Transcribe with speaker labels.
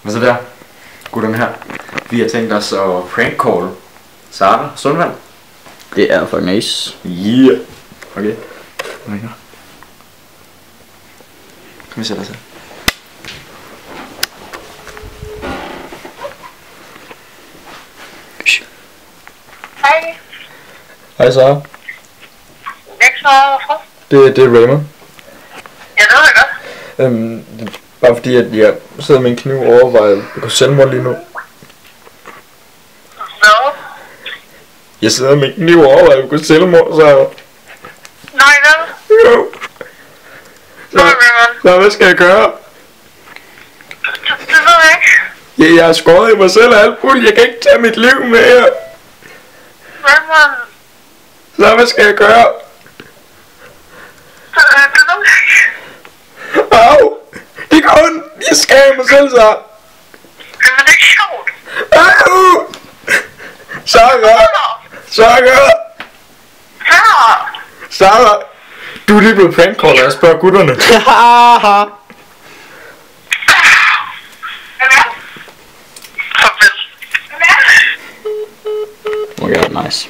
Speaker 1: Hvad så der? Gutterne her. Vi har tænkt os at prank call Sara Sundvand.
Speaker 2: Det er for nice.
Speaker 1: Yeah. Okay. Kom her. Kom vi sætter os her.
Speaker 3: Hej.
Speaker 2: Hej Sara.
Speaker 3: Ikke så meget hvorfor?
Speaker 2: Det er Raymond.
Speaker 3: Ja, det ved jeg godt.
Speaker 2: Det er bare fordi at jeg sidder med en kniv og overvejer at gå selvmord lige nu.
Speaker 3: Hvad?
Speaker 2: Jeg sidder med en kniv og overvejer at gå selvmord, så...
Speaker 3: Nej, hvad?
Speaker 2: Jo.
Speaker 3: Nej, Raymond.
Speaker 2: Så hvad skal jeg gøre?
Speaker 3: Det ved jeg ikke.
Speaker 2: Ja, jeg har skåret i mig selv og alt muligt. Jeg kan ikke tage mit liv mere.
Speaker 3: Raymond.
Speaker 2: Så hvad skal jeg gøre?
Speaker 3: Det ved jeg ikke.
Speaker 2: Au! Det går ondt. Jeg skærer mig selv, så.
Speaker 3: Men det er ikke sjovt.
Speaker 2: Au! Sara! Sara! Sara! Du er lige blevet prankcaller, jeg spørger gutterne. Haha!
Speaker 3: Farvel.
Speaker 2: Okay, nice.